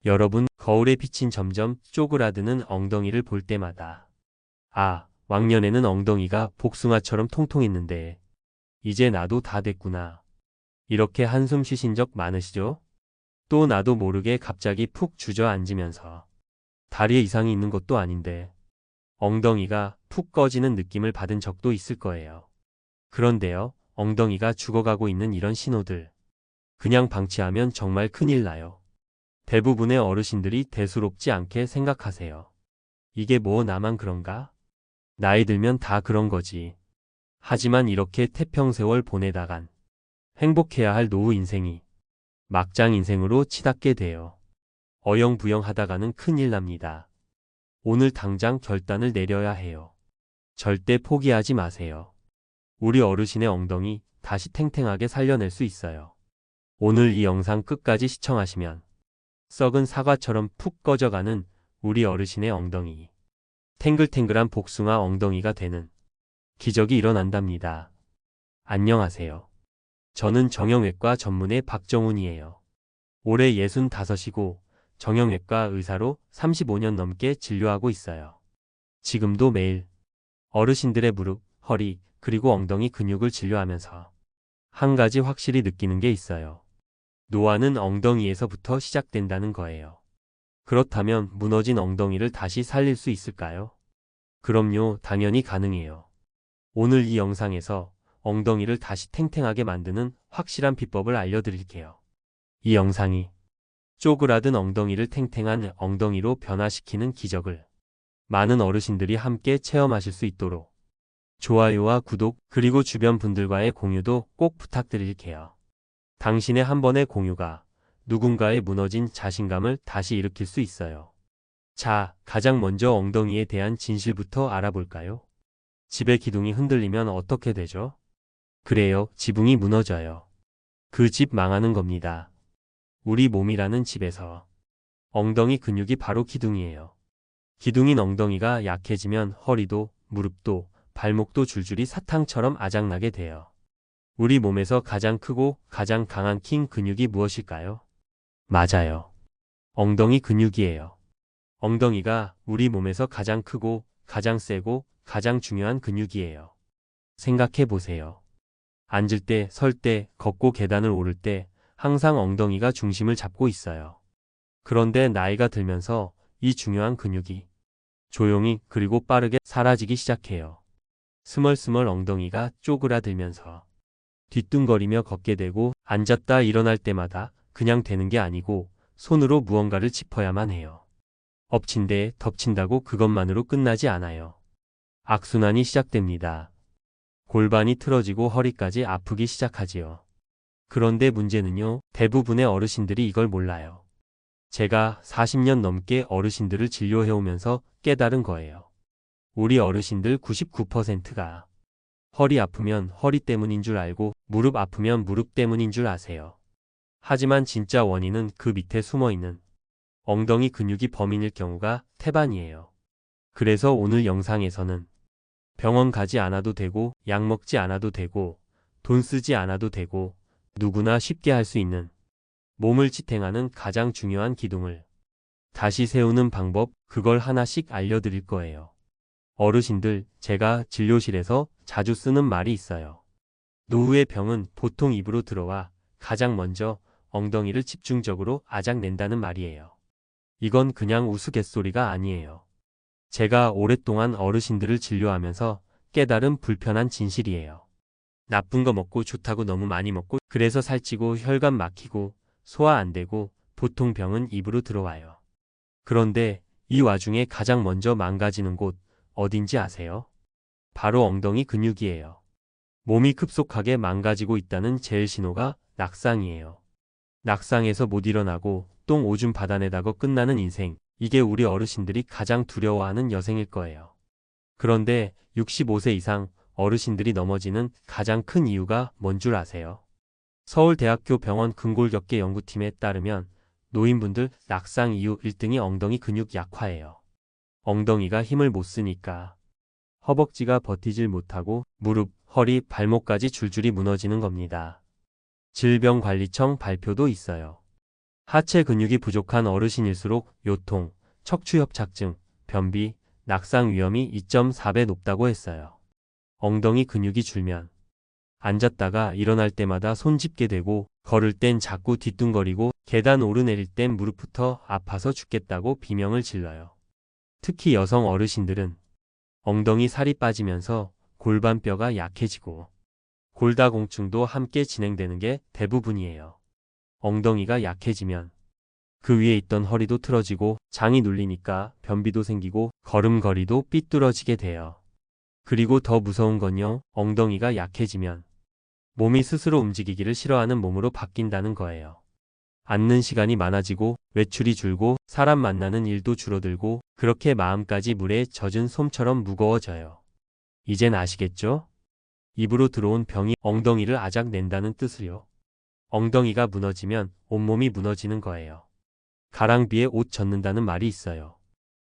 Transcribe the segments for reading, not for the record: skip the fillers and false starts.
여러분, 거울에 비친 점점 쪼그라드는 엉덩이를 볼 때마다 아, 왕년에는 엉덩이가 복숭아처럼 통통했는데 이제 나도 다 됐구나. 이렇게 한숨 쉬신 적 많으시죠? 또 나도 모르게 갑자기 푹 주저앉으면서 다리에 이상이 있는 것도 아닌데 엉덩이가 푹 꺼지는 느낌을 받은 적도 있을 거예요. 그런데요, 엉덩이가 죽어가고 있는 이런 신호들 그냥 방치하면 정말 큰일 나요. 대부분의 어르신들이 대수롭지 않게 생각하세요. 이게 뭐 나만 그런가? 나이 들면 다 그런 거지. 하지만 이렇게 태평세월 보내다간 행복해야 할 노후 인생이 막장 인생으로 치닫게 돼요. 어영부영 하다가는 큰일 납니다. 오늘 당장 결단을 내려야 해요. 절대 포기하지 마세요. 우리 어르신의 엉덩이 다시 탱탱하게 살려낼 수 있어요. 오늘 이 영상 끝까지 시청하시면 썩은 사과처럼 푹 꺼져가는 우리 어르신의 엉덩이, 탱글탱글한 복숭아 엉덩이가 되는 기적이 일어난답니다. 안녕하세요. 저는 정형외과 전문의 박정훈이에요. 올해 65이고 정형외과 의사로 35년 넘게 진료하고 있어요. 지금도 매일 어르신들의 무릎, 허리, 그리고 엉덩이 근육을 진료하면서 한 가지 확실히 느끼는 게 있어요. 노화는 엉덩이에서부터 시작된다는 거예요. 그렇다면 무너진 엉덩이를 다시 살릴 수 있을까요? 그럼요, 당연히 가능해요. 오늘 이 영상에서 엉덩이를 다시 탱탱하게 만드는 확실한 비법을 알려드릴게요. 이 영상이 쪼그라든 엉덩이를 탱탱한 엉덩이로 변화시키는 기적을 많은 어르신들이 함께 체험하실 수 있도록 좋아요와 구독 그리고 주변 분들과의 공유도 꼭 부탁드릴게요. 당신의 한 번의 공유가 누군가의 무너진 자신감을 다시 일으킬 수 있어요. 자, 가장 먼저 엉덩이에 대한 진실부터 알아볼까요? 집의 기둥이 흔들리면 어떻게 되죠? 그래요, 지붕이 무너져요. 그 집 망하는 겁니다. 우리 몸이라는 집에서 엉덩이 근육이 바로 기둥이에요. 기둥인 엉덩이가 약해지면 허리도, 무릎도, 발목도 줄줄이 사탕처럼 아작나게 돼요. 우리 몸에서 가장 크고 가장 강한 킹 근육이 무엇일까요? 맞아요. 엉덩이 근육이에요. 엉덩이가 우리 몸에서 가장 크고 가장 세고 가장 중요한 근육이에요. 생각해 보세요. 앉을 때, 설 때, 걷고 계단을 오를 때 항상 엉덩이가 중심을 잡고 있어요. 그런데 나이가 들면서 이 중요한 근육이 조용히 그리고 빠르게 사라지기 시작해요. 스멀스멀 엉덩이가 쪼그라들면서 뒤뚱거리며 걷게 되고 앉았다 일어날 때마다 그냥 되는 게 아니고 손으로 무언가를 짚어야만 해요. 엎친데 덮친다고 그것만으로 끝나지 않아요. 악순환이 시작됩니다. 골반이 틀어지고 허리까지 아프기 시작하지요. 그런데 문제는요, 대부분의 어르신들이 이걸 몰라요. 제가 40년 넘게 어르신들을 진료해오면서 깨달은 거예요. 우리 어르신들 99%가 허리 아프면 허리 때문인 줄 알고 무릎 아프면 무릎 때문인 줄 아세요. 하지만 진짜 원인은 그 밑에 숨어있는 엉덩이 근육이 범인일 경우가 태반이에요. 그래서 오늘 영상에서는 병원 가지 않아도 되고 약 먹지 않아도 되고 돈 쓰지 않아도 되고 누구나 쉽게 할 수 있는 몸을 지탱하는 가장 중요한 기둥을 다시 세우는 방법, 그걸 하나씩 알려드릴 거예요. 어르신들, 제가 진료실에서 자주 쓰는 말이 있어요. 노후의 병은 보통 입으로 들어와 가장 먼저 엉덩이를 집중적으로 아작낸다는 말이에요. 이건 그냥 우스갯소리가 아니에요. 제가 오랫동안 어르신들을 진료하면서 깨달은 불편한 진실이에요. 나쁜 거 먹고 좋다고 너무 많이 먹고 그래서 살찌고 혈관 막히고 소화 안 되고 보통 병은 입으로 들어와요. 그런데 이 와중에 가장 먼저 망가지는 곳 어딘지 아세요? 바로 엉덩이 근육이에요. 몸이 급속하게 망가지고 있다는 제일 신호가 낙상이에요. 낙상에서 못 일어나고 똥 오줌 받아내다가 끝나는 인생, 이게 우리 어르신들이 가장 두려워하는 여생일 거예요. 그런데 65세 이상 어르신들이 넘어지는 가장 큰 이유가 뭔 줄 아세요? 서울대학교 병원 근골격계 연구팀에 따르면 노인분들 낙상 이후 1등이 엉덩이 근육 약화예요. 엉덩이가 힘을 못 쓰니까 허벅지가 버티질 못하고 무릎, 허리, 발목까지 줄줄이 무너지는 겁니다. 질병관리청 발표도 있어요. 하체 근육이 부족한 어르신일수록 요통, 척추협착증, 변비, 낙상 위험이 2.4배 높다고 했어요. 엉덩이 근육이 줄면 앉았다가 일어날 때마다 손 짚게 되고 걸을 땐 자꾸 뒤뚱거리고 계단 오르내릴 땐 무릎부터 아파서 죽겠다고 비명을 질러요. 특히 여성 어르신들은 엉덩이 살이 빠지면서 골반뼈가 약해지고 골다공증도 함께 진행되는 게 대부분이에요. 엉덩이가 약해지면 그 위에 있던 허리도 틀어지고 장이 눌리니까 변비도 생기고 걸음걸이도 삐뚤어지게 돼요. 그리고 더 무서운 건요, 엉덩이가 약해지면 몸이 스스로 움직이기를 싫어하는 몸으로 바뀐다는 거예요. 앉는 시간이 많아지고 외출이 줄고 사람 만나는 일도 줄어들고 그렇게 마음까지 물에 젖은 솜처럼 무거워져요. 이젠 아시겠죠? 입으로 들어온 병이 엉덩이를 아작 낸다는 뜻을요. 엉덩이가 무너지면 온몸이 무너지는 거예요. 가랑비에 옷 젖는다는 말이 있어요.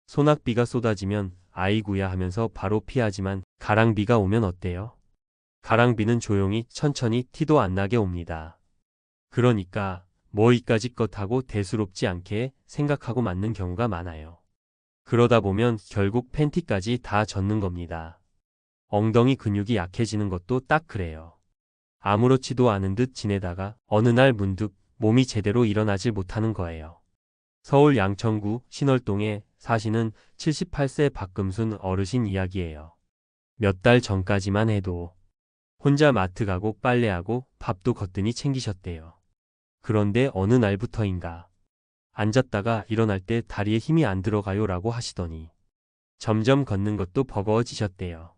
소낙비가 쏟아지면 아이구야 하면서 바로 피하지만 가랑비가 오면 어때요? 가랑비는 조용히 천천히 티도 안 나게 옵니다. 그러니까 뭐 이까짓것 하고 대수롭지 않게 생각하고 맞는 경우가 많아요. 그러다 보면 결국 팬티까지 다 젖는 겁니다. 엉덩이 근육이 약해지는 것도 딱 그래요. 아무렇지도 않은 듯 지내다가 어느 날 문득 몸이 제대로 일어나질 못하는 거예요. 서울 양천구 신월동에 사시는 78세 박금순 어르신 이야기예요. 몇 달 전까지만 해도 혼자 마트 가고 빨래하고 밥도 거뜬히 챙기셨대요. 그런데 어느 날부터인가 앉았다가 일어날 때 다리에 힘이 안 들어가요 라고 하시더니 점점 걷는 것도 버거워지셨대요.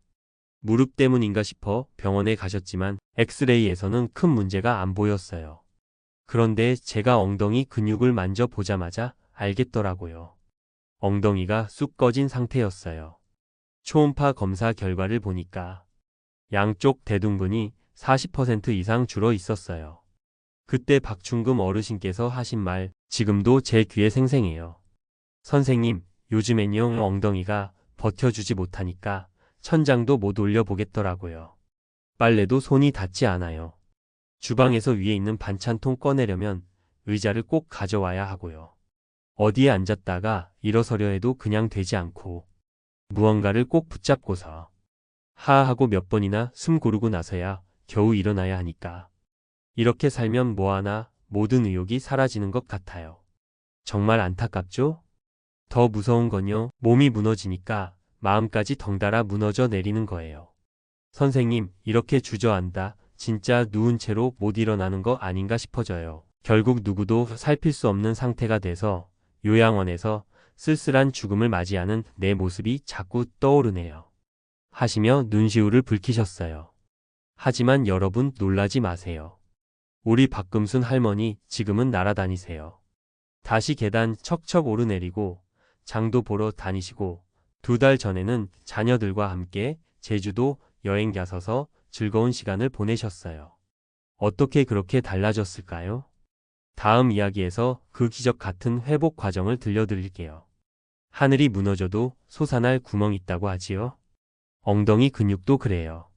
무릎 때문인가 싶어 병원에 가셨지만 엑스레이에서는 큰 문제가 안 보였어요. 그런데 제가 엉덩이 근육을 만져보자마자 알겠더라고요. 엉덩이가 쑥 꺼진 상태였어요. 초음파 검사 결과를 보니까 양쪽 대둔근이 40% 이상 줄어 있었어요. 그때 박충금 어르신께서 하신 말 지금도 제 귀에 생생해요. 선생님, 요즘엔요 엉덩이가 버텨주지 못하니까 천장도 못 올려보겠더라고요. 빨래도 손이 닿지 않아요. 주방에서 위에 있는 반찬통 꺼내려면 의자를 꼭 가져와야 하고요. 어디에 앉았다가 일어서려 해도 그냥 되지 않고 무언가를 꼭 붙잡고서 하하하고 몇 번이나 숨 고르고 나서야 겨우 일어나야 하니까 이렇게 살면 뭐하나 모든 의욕이 사라지는 것 같아요. 정말 안타깝죠? 더 무서운 건요, 몸이 무너지니까 마음까지 덩달아 무너져 내리는 거예요. 선생님, 이렇게 주저앉아 진짜 누운 채로 못 일어나는 거 아닌가 싶어져요. 결국 누구도 살필 수 없는 상태가 돼서 요양원에서 쓸쓸한 죽음을 맞이하는 내 모습이 자꾸 떠오르네요. 하시며 눈시울을 붉히셨어요. 하지만 여러분 놀라지 마세요. 우리 박금순 할머니 지금은 날아다니세요. 다시 계단 척척 오르내리고 장도 보러 다니시고 2달 전에는 자녀들과 함께 제주도 여행 가셔서 즐거운 시간을 보내셨어요. 어떻게 그렇게 달라졌을까요? 다음 이야기에서 그 기적 같은 회복 과정을 들려드릴게요. 하늘이 무너져도 솟아날 구멍 있다고 하지요? 엉덩이 근육도 그래요.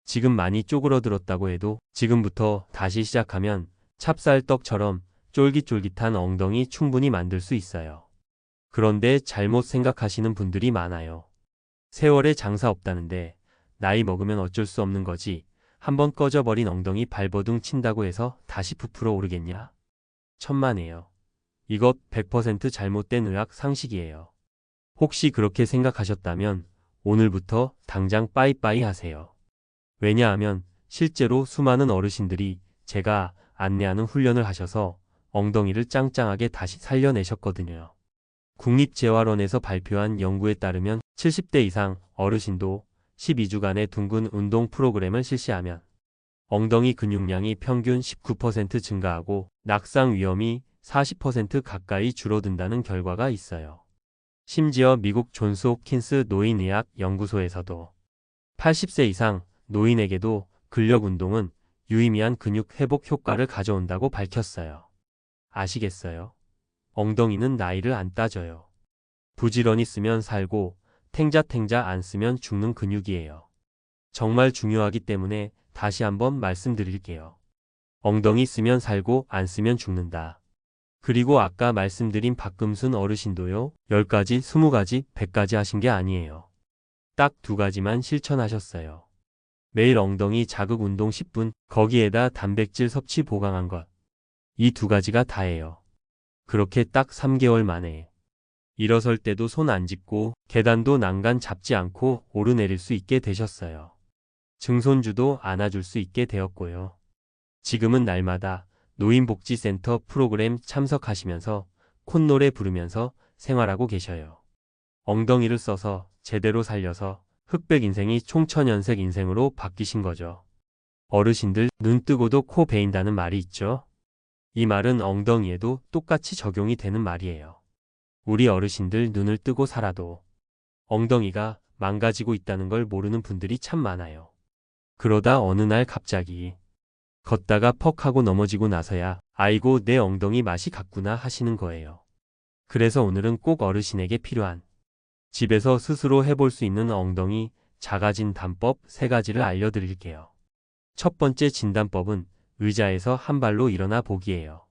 지금 많이 쪼그러들었다고 해도 지금부터 다시 시작하면 찹쌀떡처럼 쫄깃쫄깃한 엉덩이 충분히 만들 수 있어요. 그런데 잘못 생각하시는 분들이 많아요. 세월에 장사 없다는데 나이 먹으면 어쩔 수 없는 거지. 한번 꺼져버린 엉덩이 발버둥 친다고 해서 다시 부풀어 오르겠냐? 천만에요. 이것 100% 잘못된 의학 상식이에요. 혹시 그렇게 생각하셨다면 오늘부터 당장 빠이빠이 하세요. 왜냐하면 실제로 수많은 어르신들이 제가 안내하는 훈련을 하셔서 엉덩이를 짱짱하게 다시 살려내셨거든요. 국립재활원에서 발표한 연구에 따르면 70대 이상 어르신도 12주간의 둥근 운동 프로그램을 실시하면 엉덩이 근육량이 평균 19% 증가하고 낙상 위험이 40% 가까이 줄어든다는 결과가 있어요. 심지어 미국 존스 홉킨스 노인의학 연구소에서도 80세 이상 노인에게도 근력 운동은 유의미한 근육 회복 효과를 가져온다고 밝혔어요. 아시겠어요? 엉덩이는 나이를 안 따져요. 부지런히 쓰면 살고 탱자탱자 안 쓰면 죽는 근육이에요. 정말 중요하기 때문에 다시 한번 말씀드릴게요. 엉덩이 쓰면 살고 안 쓰면 죽는다. 그리고 아까 말씀드린 박금순 어르신도요. 10가지, 20가지, 100가지 하신 게 아니에요. 딱 2가지만 실천하셨어요. 매일 엉덩이 자극 운동 10분, 거기에다 단백질 섭취 보강한 것. 이 2가지가 다예요. 그렇게 딱 3개월 만에 일어설 때도 손 안 짚고 계단도 난간 잡지 않고 오르내릴 수 있게 되셨어요. 증손주도 안아줄 수 있게 되었고요. 지금은 날마다 노인복지센터 프로그램 참석하시면서 콧노래 부르면서 생활하고 계셔요. 엉덩이를 써서 제대로 살려서 흑백 인생이 총천연색 인생으로 바뀌신 거죠. 어르신들 눈 뜨고도 코 베인다는 말이 있죠. 이 말은 엉덩이에도 똑같이 적용이 되는 말이에요. 우리 어르신들 눈을 뜨고 살아도 엉덩이가 망가지고 있다는 걸 모르는 분들이 참 많아요. 그러다 어느 날 갑자기 걷다가 퍽 하고 넘어지고 나서야 아이고 내 엉덩이 맛이 갔구나 하시는 거예요. 그래서 오늘은 꼭 어르신에게 필요한 집에서 스스로 해볼 수 있는 엉덩이 작아진 단법 3가지를 알려드릴게요. 첫 번째 진단법은 의자에서 한 발로 일어나 보기예요.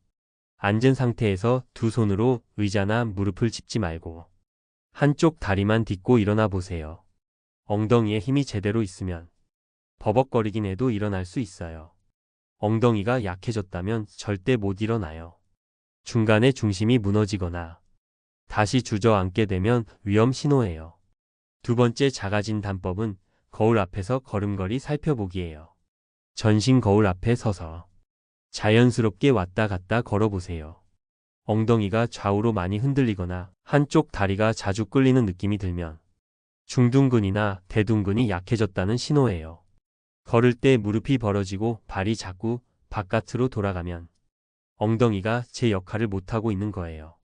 앉은 상태에서 두 손으로 의자나 무릎을 짚지 말고 한쪽 다리만 딛고 일어나 보세요. 엉덩이에 힘이 제대로 있으면 버벅거리긴 해도 일어날 수 있어요. 엉덩이가 약해졌다면 절대 못 일어나요. 중간에 중심이 무너지거나 다시 주저앉게 되면 위험 신호예요. 두 번째 작아진 단법은 거울 앞에서 걸음걸이 살펴보기예요. 전신 거울 앞에 서서 자연스럽게 왔다 갔다 걸어보세요. 엉덩이가 좌우로 많이 흔들리거나 한쪽 다리가 자주 끌리는 느낌이 들면 중둔근이나 대둔근이 약해졌다는 신호예요. 걸을 때 무릎이 벌어지고 발이 자꾸 바깥으로 돌아가면 엉덩이가 제 역할을 못하고 있는 거예요.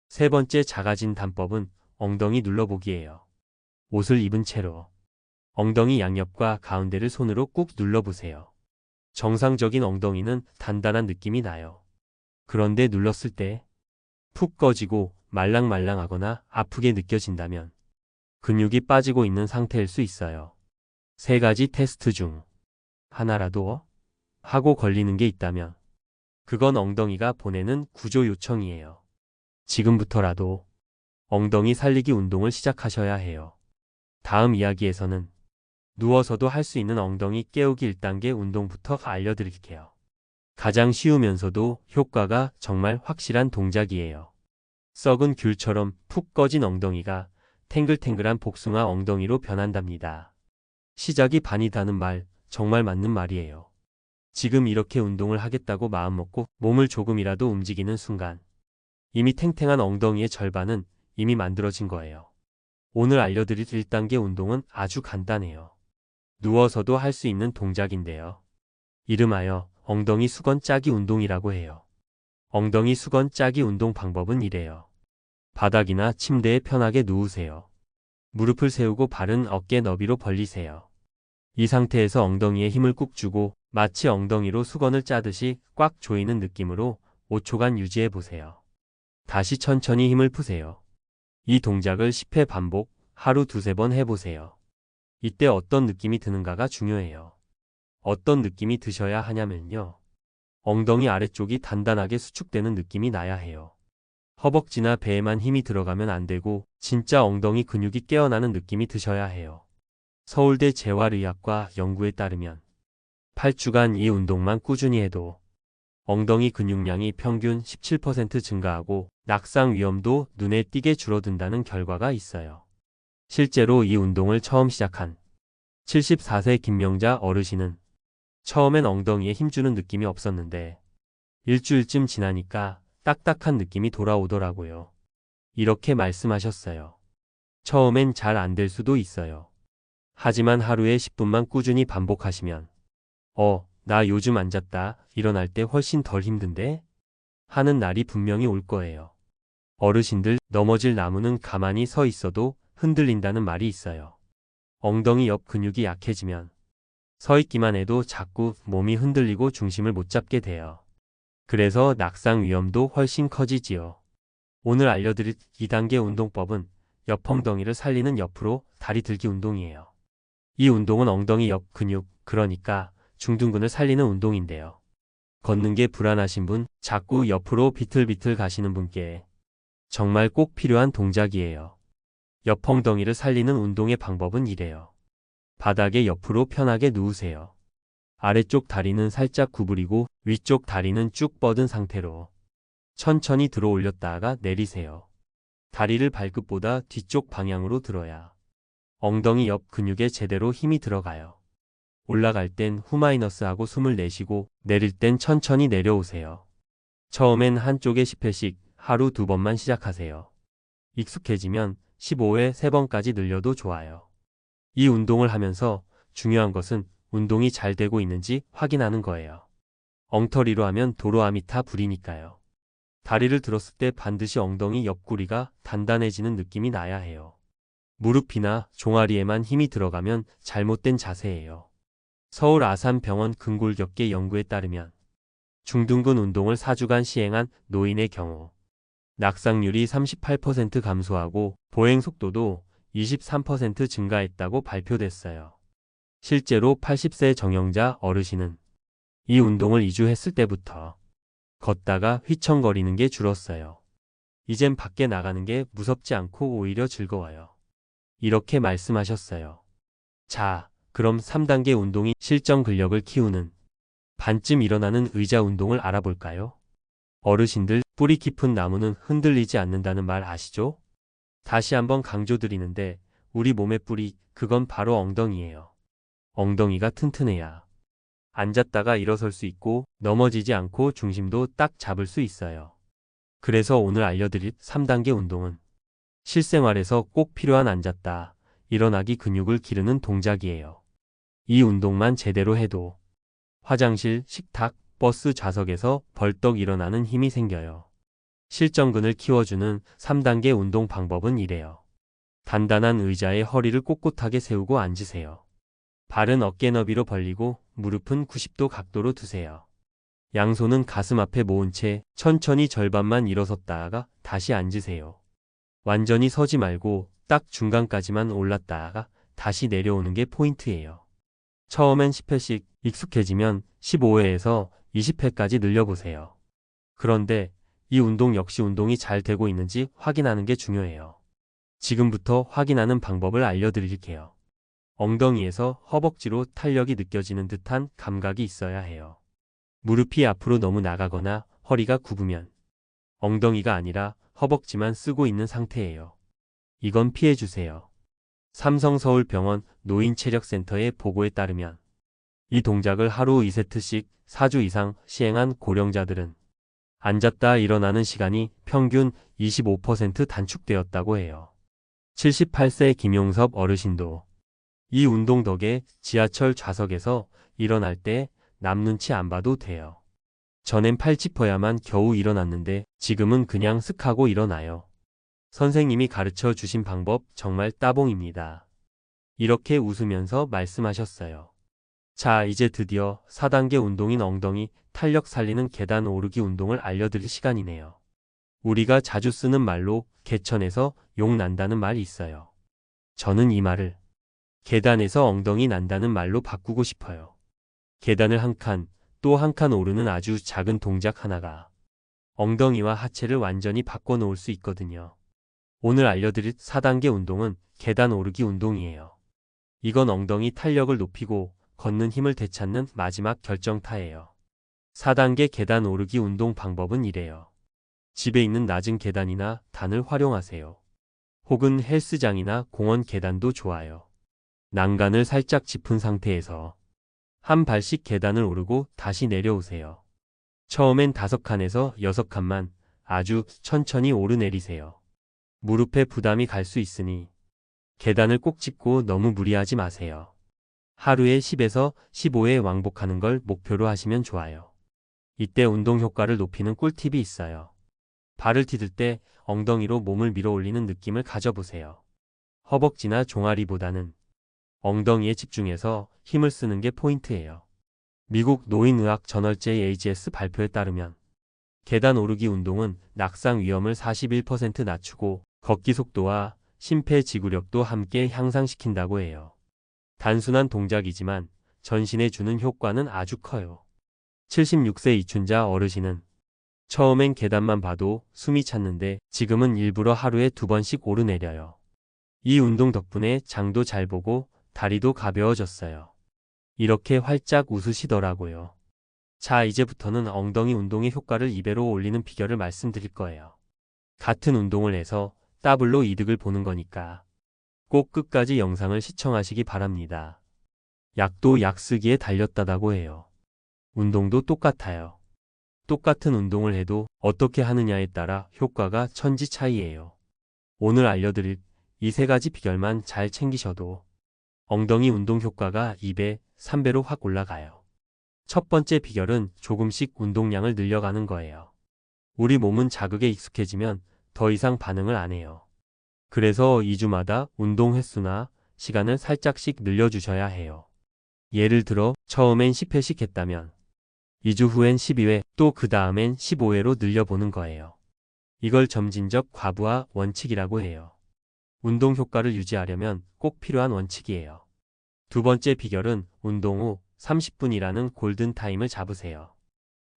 세 번째 작아진 단법은 엉덩이 눌러보기예요. 옷을 입은 채로 엉덩이 양옆과 가운데를 손으로 꾹 눌러보세요. 정상적인 엉덩이는 단단한 느낌이 나요. 그런데 눌렀을 때 푹 꺼지고 말랑말랑하거나 아프게 느껴진다면 근육이 빠지고 있는 상태일 수 있어요. 3가지 테스트 중 하나라도 하고 걸리는 게 있다면 그건 엉덩이가 보내는 구조 요청이에요. 지금부터라도 엉덩이 살리기 운동을 시작하셔야 해요. 다음 이야기에서는 누워서도 할 수 있는 엉덩이 깨우기 1단계 운동부터 알려드릴게요. 가장 쉬우면서도 효과가 정말 확실한 동작이에요. 썩은 귤처럼 푹 꺼진 엉덩이가 탱글탱글한 복숭아 엉덩이로 변한답니다. 시작이 반이다는 말 정말 맞는 말이에요. 지금 이렇게 운동을 하겠다고 마음먹고 몸을 조금이라도 움직이는 순간 이미 탱탱한 엉덩이의 절반은 이미 만들어진 거예요. 오늘 알려드릴 1단계 운동은 아주 간단해요. 누워서도 할 수 있는 동작인데요. 이름하여 엉덩이 수건 짜기 운동이라고 해요. 엉덩이 수건 짜기 운동 방법은 이래요. 바닥이나 침대에 편하게 누우세요. 무릎을 세우고 발은 어깨 너비로 벌리세요. 이 상태에서 엉덩이에 힘을 꾹 주고 마치 엉덩이로 수건을 짜듯이 꽉 조이는 느낌으로 5초간 유지해 보세요. 다시 천천히 힘을 푸세요. 이 동작을 10회 반복, 하루 2-3번 해보세요. 이때 어떤 느낌이 드는가가 중요해요. 어떤 느낌이 드셔야 하냐면요. 엉덩이 아래쪽이 단단하게 수축되는 느낌이 나야 해요. 허벅지나 배에만 힘이 들어가면 안 되고 진짜 엉덩이 근육이 깨어나는 느낌이 드셔야 해요. 서울대 재활의학과 연구에 따르면 8주간 이 운동만 꾸준히 해도 엉덩이 근육량이 평균 17% 증가하고 낙상 위험도 눈에 띄게 줄어든다는 결과가 있어요. 실제로 이 운동을 처음 시작한 74세 김명자 어르신은 처음엔 엉덩이에 힘주는 느낌이 없었는데 일주일쯤 지나니까 딱딱한 느낌이 돌아오더라고요. 이렇게 말씀하셨어요. 처음엔 잘 안 될 수도 있어요. 하지만 하루에 10분만 꾸준히 반복하시면 나 요즘 앉았다 일어날 때 훨씬 덜 힘든데? 하는 날이 분명히 올 거예요. 어르신들 넘어질 나무는 가만히 서 있어도 흔들린다는 말이 있어요. 엉덩이 옆 근육이 약해지면 서 있기만 해도 자꾸 몸이 흔들리고 중심을 못 잡게 돼요. 그래서 낙상 위험도 훨씬 커지지요. 오늘 알려드릴 2단계 운동법은 옆 엉덩이를 살리는 옆으로 다리 들기 운동이에요. 이 운동은 엉덩이 옆 근육, 그러니까 중둔근을 살리는 운동인데요. 걷는 게 불안하신 분, 자꾸 옆으로 비틀비틀 가시는 분께 정말 꼭 필요한 동작이에요. 옆 엉덩이를 살리는 운동의 방법은 이래요. 바닥에 옆으로 편하게 누우세요. 아래쪽 다리는 살짝 구부리고 위쪽 다리는 쭉 뻗은 상태로 천천히 들어 올렸다가 내리세요. 다리를 발끝보다 뒤쪽 방향으로 들어야 엉덩이 옆 근육에 제대로 힘이 들어가요. 올라갈 땐 후마이너스 하고 숨을 내쉬고 내릴 땐 천천히 내려오세요. 처음엔 한쪽에 10회씩 하루 2번만 시작하세요. 익숙해지면 15회 3번까지 늘려도 좋아요. 이 운동을 하면서 중요한 것은 운동이 잘 되고 있는지 확인하는 거예요. 엉터리로 하면 도로아미타 불이니까요. 다리를 들었을 때 반드시 엉덩이 옆구리가 단단해지는 느낌이 나야 해요. 무릎이나 종아리에만 힘이 들어가면 잘못된 자세예요. 서울 아산병원 근골격계 연구에 따르면 중둔근 운동을 4주간 시행한 노인의 경우 낙상률이 38% 감소하고 보행 속도도 23% 증가했다고 발표됐어요. 실제로 80세 정형자 어르신은 이 운동을 2주 했을 때부터 걷다가 휘청거리는 게 줄었어요. 이젠 밖에 나가는 게 무섭지 않고 오히려 즐거워요. 이렇게 말씀하셨어요. 자, 그럼 3단계 운동이 실전 근력을 키우는 반쯤 일어나는 의자 운동을 알아볼까요? 어르신들, 뿌리 깊은 나무는 흔들리지 않는다는 말 아시죠? 다시 한번 강조드리는데 우리 몸의 뿌리, 그건 바로 엉덩이예요. 엉덩이가 튼튼해야 앉았다가 일어설 수 있고 넘어지지 않고 중심도 딱 잡을 수 있어요. 그래서 오늘 알려드릴 3단계 운동은 실생활에서 꼭 필요한 앉았다, 일어나기 근육을 기르는 동작이에요. 이 운동만 제대로 해도 화장실, 식탁, 버스 좌석에서 벌떡 일어나는 힘이 생겨요. 실전근을 키워주는 3단계 운동 방법은 이래요. 단단한 의자에 허리를 꼿꼿하게 세우고 앉으세요. 발은 어깨 너비로 벌리고 무릎은 90도 각도로 두세요. 양손은 가슴 앞에 모은 채 천천히 절반만 일어섰다가 다시 앉으세요. 완전히 서지 말고 딱 중간까지만 올랐다가 다시 내려오는 게 포인트예요. 처음엔 10회씩, 익숙해지면 15회에서 20회까지 늘려보세요. 그런데 이 운동 역시 운동이 잘 되고 있는지 확인하는 게 중요해요. 지금부터 확인하는 방법을 알려드릴게요. 엉덩이에서 허벅지로 탄력이 느껴지는 듯한 감각이 있어야 해요. 무릎이 앞으로 너무 나가거나 허리가 굽으면 엉덩이가 아니라 허벅지만 쓰고 있는 상태예요. 이건 피해주세요. 삼성서울병원 노인체력센터의 보고에 따르면 이 동작을 하루 2세트씩 4주 이상 시행한 고령자들은 앉았다 일어나는 시간이 평균 25% 단축되었다고 해요. 78세 김용섭 어르신도 이 운동 덕에 지하철 좌석에서 일어날 때 남 눈치 안 봐도 돼요. 전엔 팔 짚어야만 겨우 일어났는데 지금은 그냥 쓱 하고 일어나요. 선생님이 가르쳐 주신 방법 정말 따봉입니다. 이렇게 웃으면서 말씀하셨어요. 자, 이제 드디어 4단계 운동인 엉덩이 탄력 살리는 계단 오르기 운동을 알려드릴 시간이네요. 우리가 자주 쓰는 말로 개천에서 욕 난다는 말이 있어요. 저는 이 말을 계단에서 엉덩이 난다는 말로 바꾸고 싶어요. 계단을 한 칸, 또 한 칸 오르는 아주 작은 동작 하나가 엉덩이와 하체를 완전히 바꿔놓을 수 있거든요. 오늘 알려드릴 4단계 운동은 계단 오르기 운동이에요. 이건 엉덩이 탄력을 높이고 걷는 힘을 되찾는 마지막 결정타예요. 4단계 계단 오르기 운동 방법은 이래요. 집에 있는 낮은 계단이나 단을 활용하세요. 혹은 헬스장이나 공원 계단도 좋아요. 난간을 살짝 짚은 상태에서 한 발씩 계단을 오르고 다시 내려오세요. 처음엔 5칸에서 6칸만 아주 천천히 오르내리세요. 무릎에 부담이 갈 수 있으니 계단을 꼭 짚고 너무 무리하지 마세요. 하루에 10에서 15회 왕복하는 걸 목표로 하시면 좋아요. 이때 운동 효과를 높이는 꿀팁이 있어요. 발을 디딜 때 엉덩이로 몸을 밀어 올리는 느낌을 가져보세요. 허벅지나 종아리보다는 엉덩이에 집중해서 힘을 쓰는 게 포인트예요. 미국 노인의학 저널제 AGS 발표에 따르면 계단 오르기 운동은 낙상 위험을 41% 낮추고 걷기 속도와 심폐지구력도 함께 향상시킨다고 해요. 단순한 동작이지만 전신에 주는 효과는 아주 커요. 76세 이춘자 어르신은 처음엔 계단만 봐도 숨이 찼는데 지금은 일부러 하루에 2번씩 오르내려요. 이 운동 덕분에 장도 잘 보고 다리도 가벼워졌어요. 이렇게 활짝 웃으시더라고요. 자, 이제부터는 엉덩이 운동의 효과를 2배로 올리는 비결을 말씀드릴 거예요. 같은 운동을 해서 더블로 이득을 보는 거니까 꼭 끝까지 영상을 시청하시기 바랍니다. 약도 약 쓰기에 달렸다고 해요. 운동도 똑같아요. 똑같은 운동을 해도 어떻게 하느냐에 따라 효과가 천지 차이예요. 오늘 알려드릴 이 3가지 비결만 잘 챙기셔도 엉덩이 운동 효과가 2배, 3배로 확 올라가요. 첫 번째 비결은 조금씩 운동량을 늘려가는 거예요. 우리 몸은 자극에 익숙해지면 더 이상 반응을 안 해요. 그래서 2주마다 운동 횟수나 시간을 살짝씩 늘려주셔야 해요. 예를 들어 처음엔 10회씩 했다면 2주 후엔 12회, 또 그 다음엔 15회로 늘려보는 거예요. 이걸 점진적 과부하 원칙이라고 해요. 운동 효과를 유지하려면 꼭 필요한 원칙이에요. 두 번째 비결은 운동 후 30분이라는 골든타임을 잡으세요.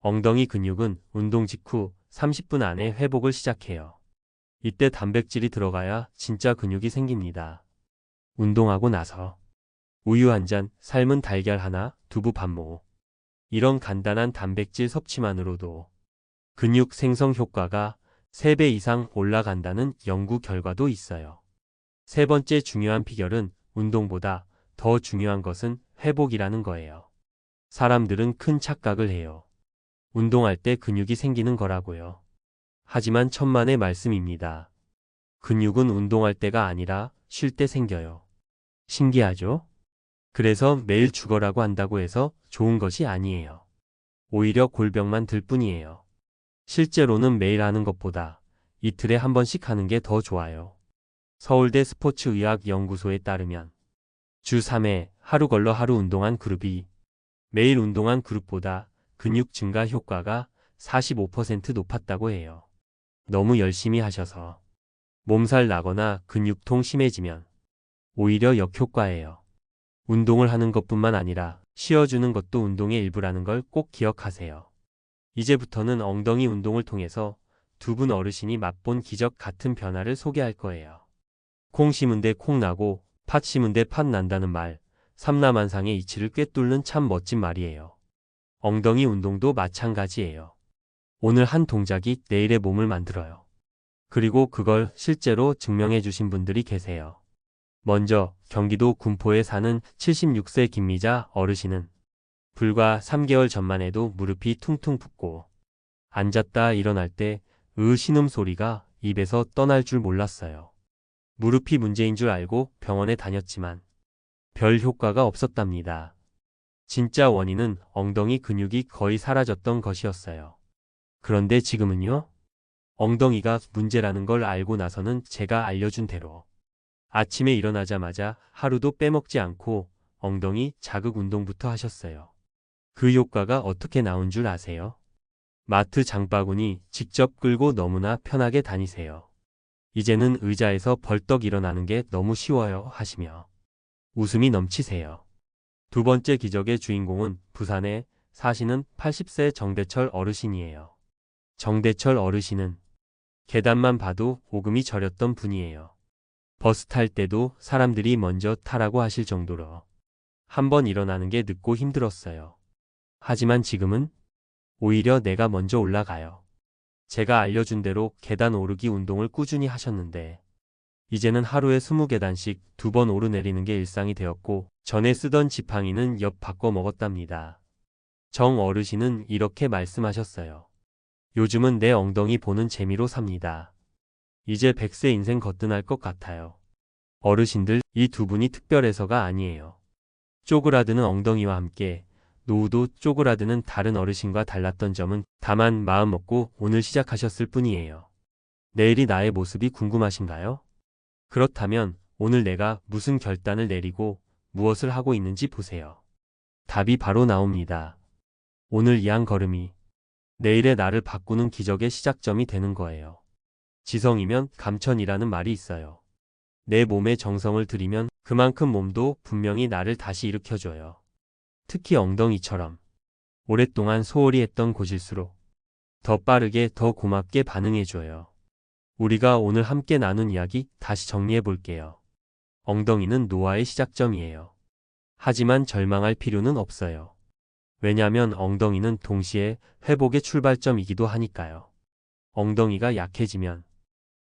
엉덩이 근육은 운동 직후 30분 안에 회복을 시작해요. 이때 단백질이 들어가야 진짜 근육이 생깁니다. 운동하고 나서 우유 한 잔, 삶은 달걀 하나, 두부 반모. 이런 간단한 단백질 섭취만으로도 근육 생성 효과가 3배 이상 올라간다는 연구 결과도 있어요. 세 번째 중요한 비결은 운동보다 더 중요한 것은 회복이라는 거예요. 사람들은 큰 착각을 해요. 운동할 때 근육이 생기는 거라고요. 하지만 천만의 말씀입니다. 근육은 운동할 때가 아니라 쉴 때 생겨요. 신기하죠? 그래서 매일 죽어라고 한다고 해서 좋은 것이 아니에요. 오히려 골병만 들 뿐이에요. 실제로는 매일 하는 것보다 이틀에 한 번씩 하는 게 더 좋아요. 서울대 스포츠의학연구소에 따르면 주 3회 하루 걸러 하루 운동한 그룹이 매일 운동한 그룹보다 근육 증가 효과가 45% 높았다고 해요. 너무 열심히 하셔서 몸살 나거나 근육통 심해지면 오히려 역효과예요. 운동을 하는 것뿐만 아니라 쉬어주는 것도 운동의 일부라는 걸 꼭 기억하세요. 이제부터는 엉덩이 운동을 통해서 두 분 어르신이 맛본 기적 같은 변화를 소개할 거예요. 콩 심은 데 콩 나고 팥 심은 데 팥 난다는 말, 삼라만상의 이치를 꿰뚫는 참 멋진 말이에요. 엉덩이 운동도 마찬가지예요. 오늘 한 동작이 내일의 몸을 만들어요. 그리고 그걸 실제로 증명해 주신 분들이 계세요. 먼저 경기도 군포에 사는 76세 김미자 어르신은 불과 3개월 전만 해도 무릎이 퉁퉁 붓고 앉았다 일어날 때 신음소리가 입에서 떠날 줄 몰랐어요. 무릎이 문제인 줄 알고 병원에 다녔지만 별 효과가 없었답니다. 진짜 원인은 엉덩이 근육이 거의 사라졌던 것이었어요. 그런데 지금은요? 엉덩이가 문제라는 걸 알고 나서는 제가 알려준 대로 아침에 일어나자마자 하루도 빼먹지 않고 엉덩이 자극 운동부터 하셨어요. 그 효과가 어떻게 나온 줄 아세요? 마트 장바구니 직접 끌고 너무나 편하게 다니세요. 이제는 의자에서 벌떡 일어나는 게 너무 쉬워요 하시며 웃음이 넘치세요. 두 번째 기적의 주인공은 부산에 사시는 80세 정대철 어르신이에요. 정대철 어르신은 계단만 봐도 오금이 저렸던 분이에요. 버스 탈 때도 사람들이 먼저 타라고 하실 정도로 한번 일어나는 게 늦고 힘들었어요. 하지만 지금은 오히려 내가 먼저 올라가요. 제가 알려준 대로 계단 오르기 운동을 꾸준히 하셨는데 이제는 하루에 20계단씩 2번 오르내리는 게 일상이 되었고 전에 쓰던 지팡이는 옆 바꿔 먹었답니다. 정 어르신은 이렇게 말씀하셨어요. 요즘은 내 엉덩이 보는 재미로 삽니다. 이제 100세 인생 거뜬할 것 같아요. 어르신들, 이 두 분이 특별해서가 아니에요. 쪼그라드는 엉덩이와 함께 노후도 쪼그라드는 다른 어르신과 달랐던 점은 다만 마음 먹고 오늘 시작하셨을 뿐이에요. 내일이 나의 모습이 궁금하신가요? 그렇다면 오늘 내가 무슨 결단을 내리고 무엇을 하고 있는지 보세요. 답이 바로 나옵니다. 오늘 이 한 걸음이 내일의 나를 바꾸는 기적의 시작점이 되는 거예요. 지성이면 감천이라는 말이 있어요. 내 몸에 정성을 들이면 그만큼 몸도 분명히 나를 다시 일으켜줘요. 특히 엉덩이처럼 오랫동안 소홀히 했던 곳일수록 더 빠르게 더 고맙게 반응해줘요. 우리가 오늘 함께 나눈 이야기 다시 정리해 볼게요. 엉덩이는 노화의 시작점이에요. 하지만 절망할 필요는 없어요. 왜냐하면 엉덩이는 동시에 회복의 출발점이기도 하니까요. 엉덩이가 약해지면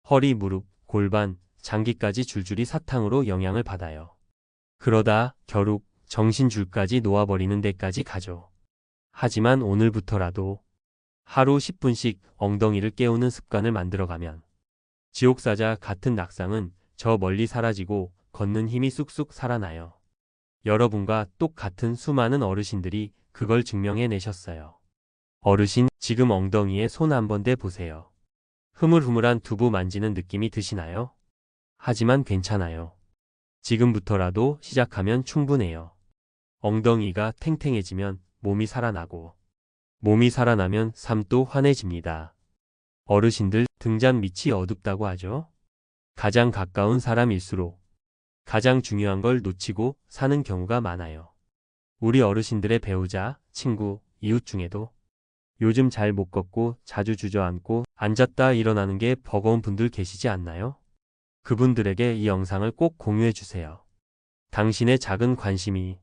허리, 무릎, 골반, 장기까지 줄줄이 사탕으로 영향을 받아요. 그러다 결국 정신줄까지 놓아버리는 데까지 가죠. 하지만 오늘부터라도 하루 10분씩 엉덩이를 깨우는 습관을 만들어가면 지옥사자 같은 낙상은 저 멀리 사라지고 걷는 힘이 쑥쑥 살아나요. 여러분과 똑같은 수많은 어르신들이 그걸 증명해내셨어요. 어르신, 지금 엉덩이에 손 한번 대보세요. 흐물흐물한 두부 만지는 느낌이 드시나요? 하지만 괜찮아요. 지금부터라도 시작하면 충분해요. 엉덩이가 탱탱해지면 몸이 살아나고, 몸이 살아나면 삶도 환해집니다. 어르신들 등잔 밑이 어둡다고 하죠? 가장 가까운 사람일수록 가장 중요한 걸 놓치고 사는 경우가 많아요. 우리 어르신들의 배우자, 친구, 이웃 중에도 요즘 잘 못 걷고 자주 주저앉고 앉았다 일어나는 게 버거운 분들 계시지 않나요? 그분들에게 이 영상을 꼭 공유해 주세요. 당신의 작은 관심이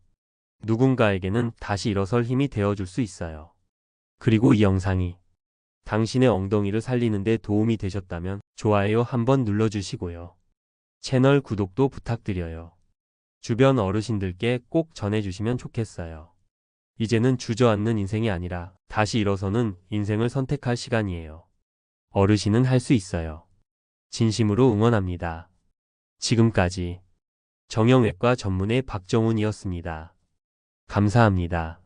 누군가에게는 다시 일어설 힘이 되어줄 수 있어요. 그리고 이 영상이 당신의 엉덩이를 살리는 데 도움이 되셨다면 좋아요 한번 눌러주시고요. 채널 구독도 부탁드려요. 주변 어르신들께 꼭 전해주시면 좋겠어요. 이제는 주저앉는 인생이 아니라 다시 일어서는 인생을 선택할 시간이에요. 어르신은 할 수 있어요. 진심으로 응원합니다. 지금까지 정형외과 전문의 박정훈이었습니다. 감사합니다.